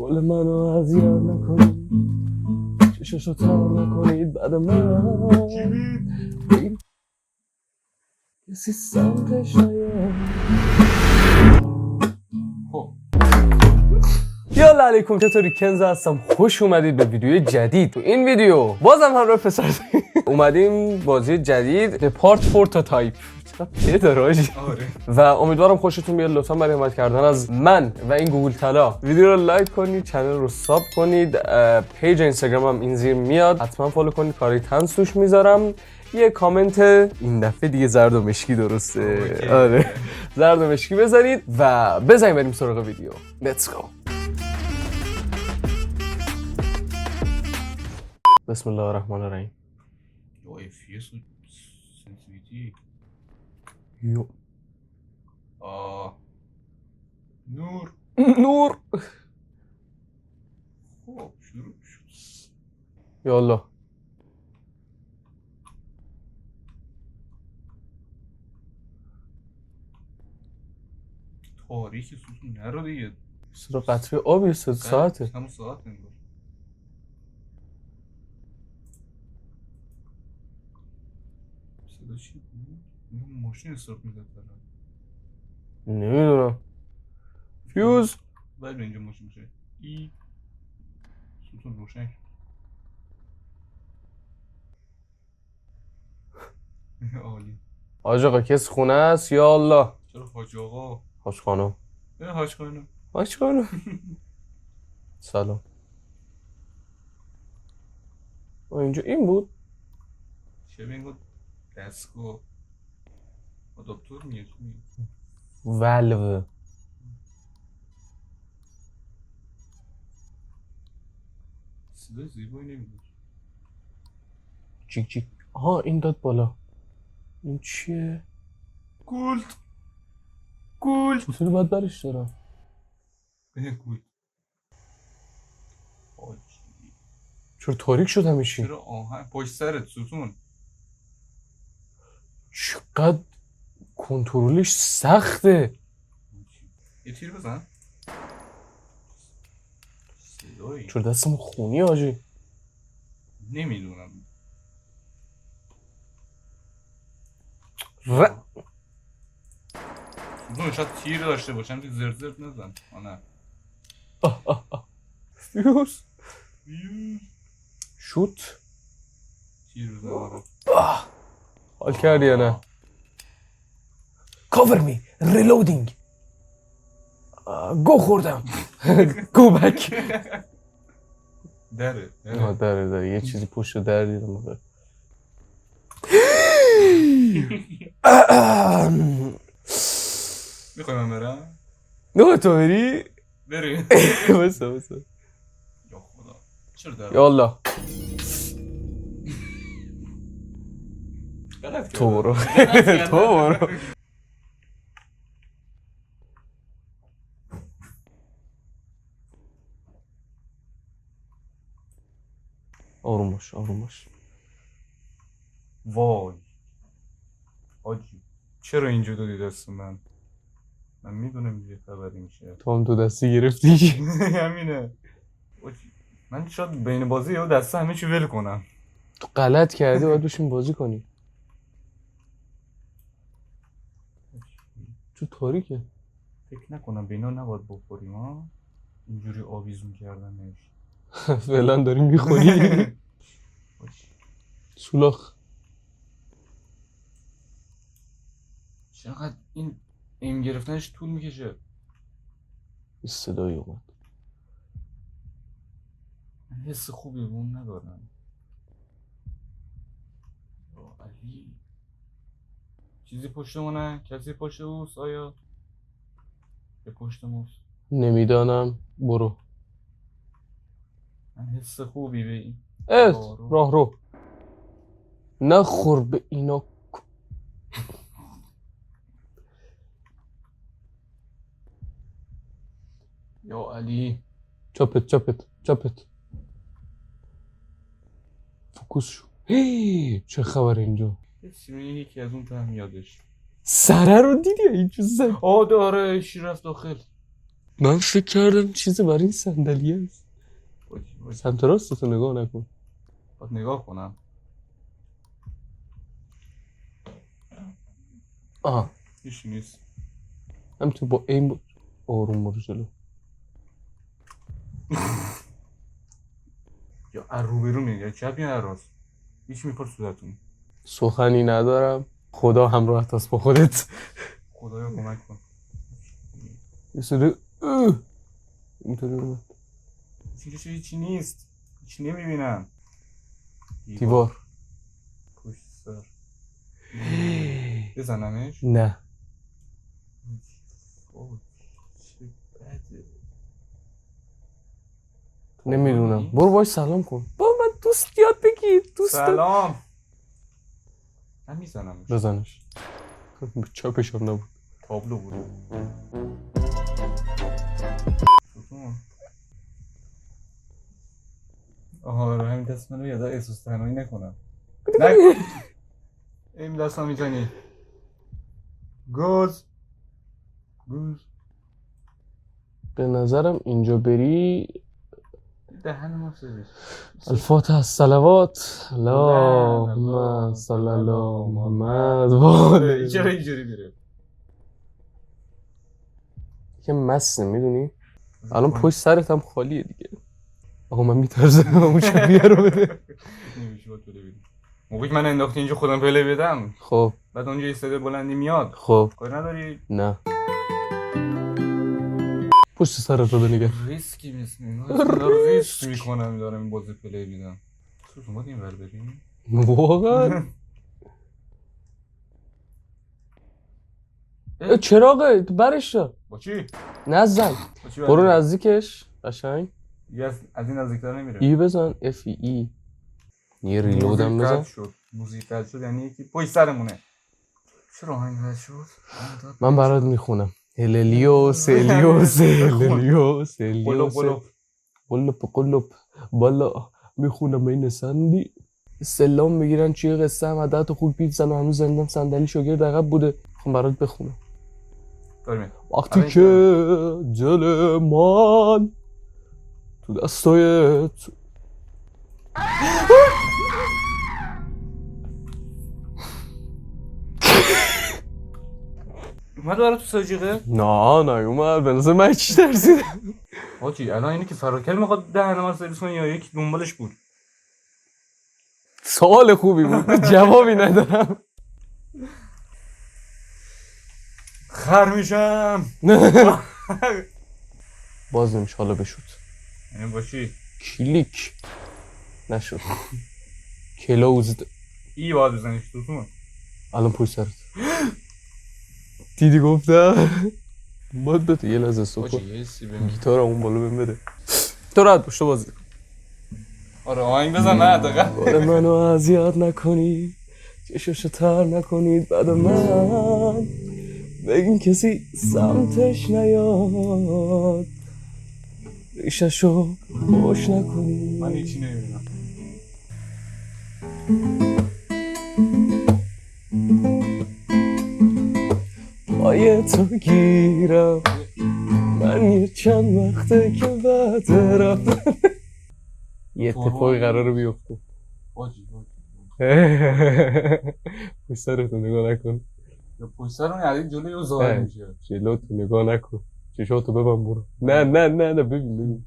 گل منو اذیت نکنید، چششو تر نکنید بعد من کسی سمتش نیاد. یالا علیکم، چطوری؟ کنز هستم، خوش اومدید به ویدیو جدید. تو این ویدیو بازم همراه پسر اومدیم بازی جدید دپارت پروتوتایپ. چه دراجی. و امیدوارم خوشتون بیاد. لطفا برای حمایت کردن از من و این گوگل طلا ویدیو رو لایک کنید، کانال رو ساب کنید، پیج اینستاگرام هم این زیر میاد، حتما فالو کنید، کاری تنز توش میذارم. یه کامنت این دفعه دیگه زرد و مشکی درسته. آره زرد و مشکی بذارید و بزنیم بریم سراغ ویدیو. Let's go. بسم الله الرحمن الرحیم. Yo, FPS sensitivity. یو نور. نور. خب شروع شد. یالا تاریکی ستون نرو دیگه. سر قطره آبی ساعته. همون ساعت انگار. صدا چی بود؟ این ماشین استارت میزد دارم. نمیدونم. فیوز. باید به اینجا ماشین میشه. ای ستون روشن. عالی. حاج آقا کس خونه است؟ یا الله. چرا حاج آقا؟ حاج خانم. حاج خانم. حاج خانم. سلام. اینجا این بود. چه بینگو دستگاه آداپتور میاد. والو. صدای زیبایی نمیدونم. چیک چیک. آها این داد بالا. این چیه؟ گولد. گولد. چطوری باید برش دارم؟ گولد. چرا تاریک شد همیشه؟ چرا آهن پشت سرت ستون؟ چقدر کنترلش سخته. یه تیر بزن. صدایی چرا دستم خونی آجی؟ نمیدونم. ستون شاید تیر داشته باشم که زرد زرد نزن. نه فیوز. شوت. تیر بزن. آره حال کردی یا نه؟ cover me reloading. گو خوردم. گو بک. دره داره یه چیزی پشت در دیدم. میخوای من برم؟ نه تو بری؟ بریم. بسا یا خدا چرا در یالله غلط تو برو. کردم. تو برو. آروم باش آروم باش. وای آجی چرا اینجا دادی دست من میدونم یه خبری میشه. تو هم دو دستی گرفتی. همینه آجی. من شاید بین بازی یا دسته همه چی ول کنم. تو غلط کردی باید بشین بازی کنی. چون تاریکه. فکر نکنم به اینا نباید بخوریم ها. اینجوری آویزون کردن نمیشه. فعلا داری میخوری. سولاخ. چقدر این ایم گرفتنش طول میکشه. صدایی اومد. من حس خوبی اون ندارم. علی چیزی پشتمونه؟ کسی پشت اوست آیا؟ به پشت موست نمیدانم. برو. من حس خوبی به این راه رو نخور به اینا. یا علی چپت فوکوس شو. چه خبر اینجا؟ یکی از اون ته میادش. سره رو دیدی این چیز زد. داره شیر رفت داخل. من فکر کردم چیزی برای این صندلیه است. سمت راستتو نگاه نکن. باید نگاه کنم. آها هیچ نیست. هم تو با این آروم برو جلو. یا روبرو میگه چپ یا راست. هیچ میپرسودتون. سخنی ندارم. خدا همراه است با خودت. خدایا کمک کن. یه سری اینطوری اومد. هیچی نیست. هیچی نمیبینم. دیوار. پشت سر. بزنمش؟ نه. اوه چه بده. نمیدونم. برو باش سلام کن. با من دوست یاد بگیر. دوست سلام. من میزنمش. بزنش. چاپش هم نبود. تابلو بود. آها رو همین دست منو یادا احساس تنهایی نکنم. این دست هم میزنی. گوز. به نظرم اینجا بری دهن ما سرش. الفاتحه الصلوات اللهم صل علی محمد. چرا اینجوری میره؟ که مسته میدونی؟ الان پشت سرت هم خالیه دیگه. آقا من میترسم اون شبیه رو بده. نمیشه باید پله بدیم. موقعی که من انداختی اینجا خودم پله بدم. خب بعد اونجا یه صدای بلندی میاد. خب کاری نداری؟ نه پشت سرت رو نگه. ریسکی ریسک میکنم دارم این بازی پلی میدم. تو باید این ور بریم؟ واقعا چراغه برش دار. با چی؟ نزن برو نزدیکش قشنگ. یه از این نزدیکتر نمیره. ای بزن اف ای یه ریلودم بزن. موزیک قطع شد یعنی یکی پشت سرمونه. چرا آهنگ قطع شد؟ من برات میخونم. هلیلیوس هلیلیوس هلیلیوس هلیلیوس قلب بالا میخونم این سندی سلام میگیرن چیه قصه هم عدت خوب بیزن و هنوز زندم صندلی شاگرد عقب بوده. خب برات بخونم. وقتی که دل من تو دستای تو اومد برای تو ساجیقه؟ نه اومد به نظر من چی ترسیدم. حاجی الان اینی که فراکل میخواد دهن ما سرویس کنه یا یکی دنبالش بود؟ سوال خوبی بود جوابی ندارم. خر میشم. باز نمیشه حالا بشود. این با چی؟ کلیک نشد. کلوزد. ای باید بزنیش توتون. الان پشت سرت. دیدی گفتم باید بده یه لحظه صبح گیتار اون بالا بهم بده. تو راحت باش تو بازی کن. آره آهنگ بزن نه دقیقا. باره منو اذیت نکنی چششو تر نکنید بعد من بگین کسی سمتش نیاد ریششو خوش نکنی. من هیچی نمیبینم. پای تو گیرم من یه چند وقته که بعد رفتم یه اتفاقی قراره بیفته. پشت سرتو نگاه نکن. یا پشت سر اون علی جلوی اون ظاهر میشه. جلوتو نگاه نکن چشاتو ببن برو. نه ببین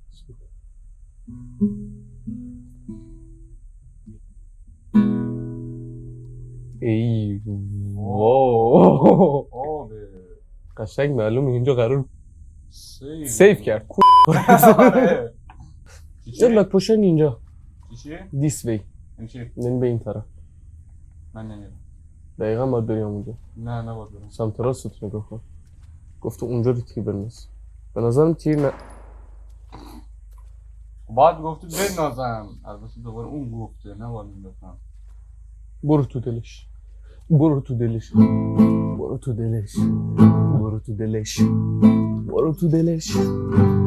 ای واو قشنگ معلومه اینجا قرار سیف کرد. چرا پوشن اینجا چیه؟ دیس وی یعنی به این طرف. من نمیرم. دقیقا باید بریم اونجا. نه باید برم. سمت راست نگاه کن. گفت اونجا رو تیر بنداز. به نظرم تیر نه. باید گفتی بندازم. البته دوباره اون گفته نه باید میندازم. برو تو دلش. برو تو دلش. برو تو دلش. برو تو دلش. برو تو دلش.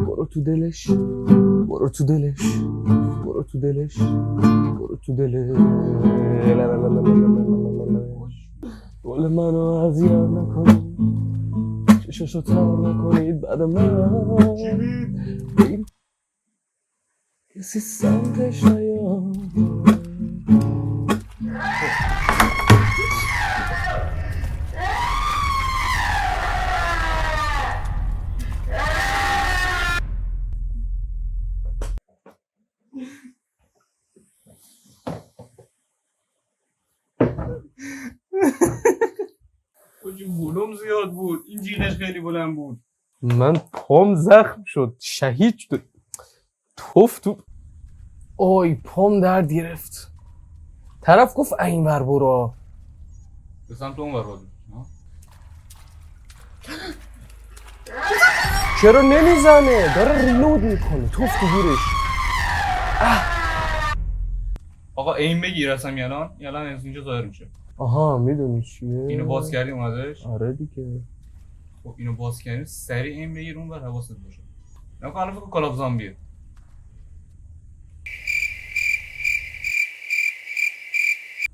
برو تو دلش. برو تو دلش. برو تو دلش. برو تو دلش. گل منو اذیت نکنی چشاشو تر نکنید بعد من این کسی سمتش نیاد. ولوم زیاد بود، این جیغش خیلی بلند بود. من پام زخم شد، شهید شد، توف تو. آی پام درد گرفت. طرف گفت اینور برو. به سمت اونور برو. چرا نمیزنه؟ داره ریلود میکنه. توف تو گیرش. آقا این بگیر اصلا یلان از اینجا ظاهر میشه. آها میدونی چیه؟ اینو باز کردی اومدش. آره دیگه. خب اینو باز کردی سریع این بگیر اونور حواست باشه. نکن الان فکر کال اف زامبیه.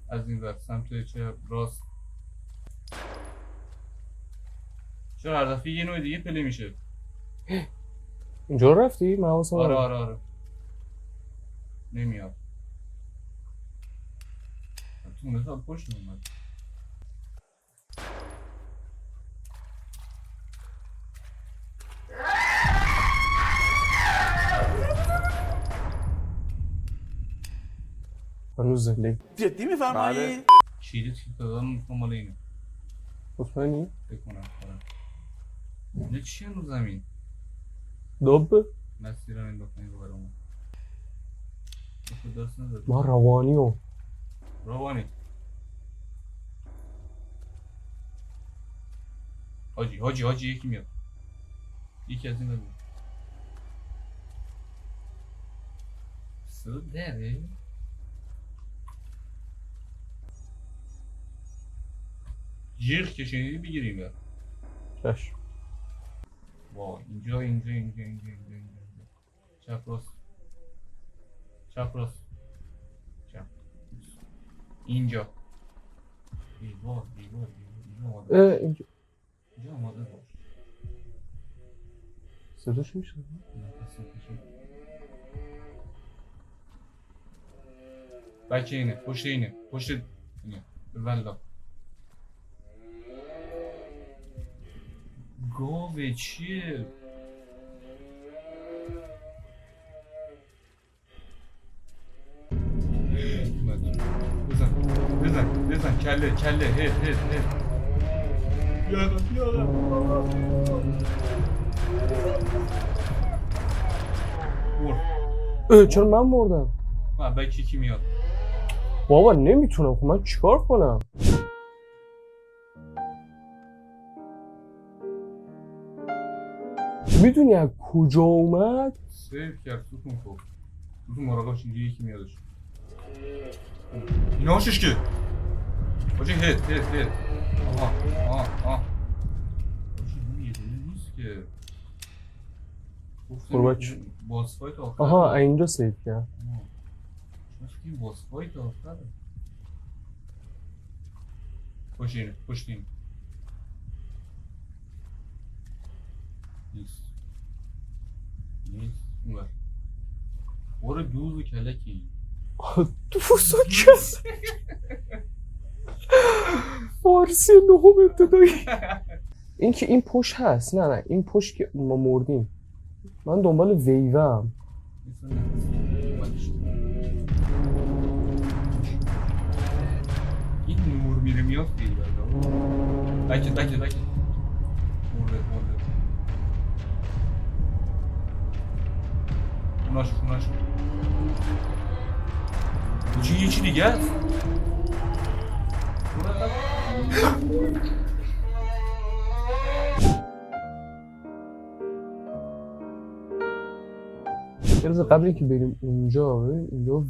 از این ور سمت چه راست. چرا هر دفعه یه نوع دیگه پلی میشه؟ اینجا رفتی؟ من حواسم آره نمیاد. تو مثلا پشت اومد. هنوز زنده. جدی میفرمایی؟ چیزی دادم مال اینه. مطمئنی؟ بکنم نه چی هنوز زمین؟ دابه؟ مسیرم این دفعه رو برامون دست نداره. ما روانی حاجی یکی میاد. یکی از این بگو صدا داره؟ جیغ که شنیدی بگیریم بر چشم. وا اینجا چپ راست اینجا دیوار اینجا آماده باش. صداش میشه؟ بچه اینه پشت اینه والله گاوه چیه؟ بزن کله هد چرا من مردم؟ بکی کی میاد؟ بابا نمیتونم. خب من چیکار کنم؟ میدونی از کجا اومد؟ سیف کرد ستون خب ستون مراقبش اینجا یکی میادش. اینا هاشش که باشه هد آها باشه یه دونه نیست که قرباچ باس فایت آخر. آها اینجا سیف کرد. این باس فایت آخره. پشت اینه نیست اونور برو دوز و کلکی دوز و کس فارسی نهم ابتدایی. این که این پشت هست. نه این پشت که ما مردیم. من دنبال ویوم. این نور میره میاد خیلی بکت مرده خوناش بچه یه چی دیگه هست. یه روز قبل اینکه بریم اونجا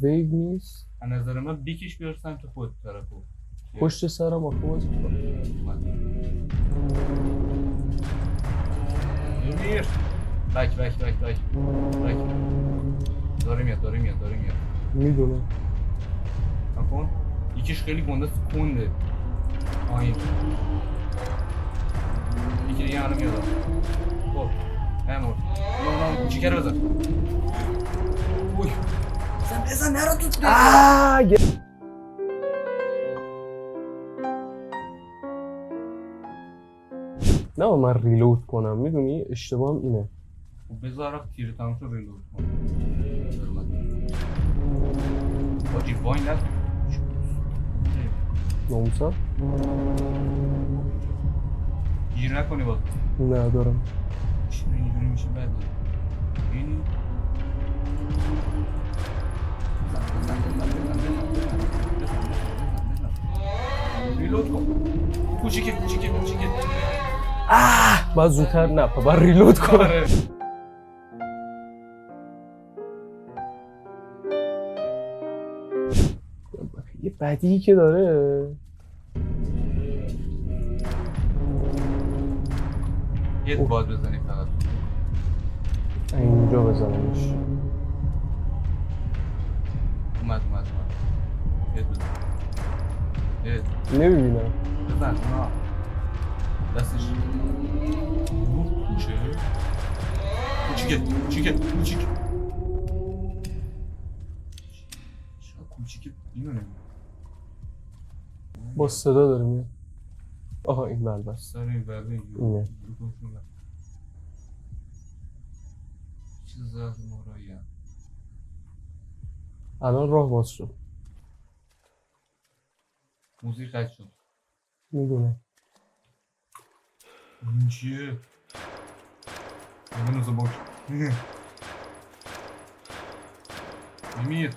ویو نیست. از نظر من بیکش بیار سمت خود طرفو. پشت سرم آخه باز میر بک داره میاد میدونم. نکن یکیش خیلی گنده کنده. یکی دیگه الان میاد خب نمور اون کوچیکه رو بزن اوی بزن نرو تو نه من ریلود کنم میدونی اشتباهم اینه. بذار وقت تیر تمام شد ریلود کن باجی وای نست ناموسم گیر نکنی باز ندارم. چرا اینجوری میشه بعد ببینی ریلود کن کوچیکه باید زودتر نه باید ریلود کنم. یه بدی که داره یه باد بزنی فقط اینجا بزنمش. اومد یه بزن نمیبینم بزن نه دستش کوچیکه کوچیکه اینو نمید با صدا داره میاد. آها این بلبس سر این برده اینه. چیز زرد مارایی هم الان راه باز شد. موزیک قد شد میدونه این چیه؟ همه نوزه باک امیر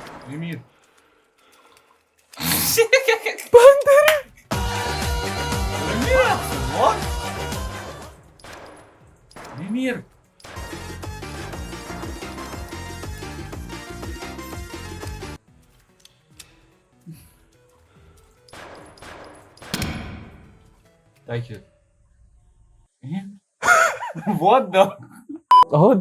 بندره امیر Thank you. What the? آها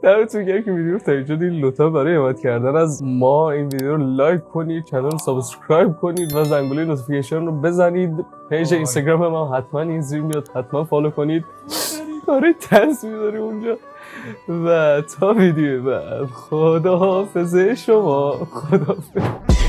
دمتون گرم که ویدیو تا اینجا دیدید. لطفا برای حمایت کردن از ما این ویدیو رو لایک کنید، کانال رو سابسکرایب کنید و زنگوله نوتیفیکیشن رو بزنید. پیج اینستاگرام ما حتما این زیر میاد، حتما فالو کنید. کاری تصویر داری اونجا. و تا ویدیو بعد خداحافظ شما. خداحافظ.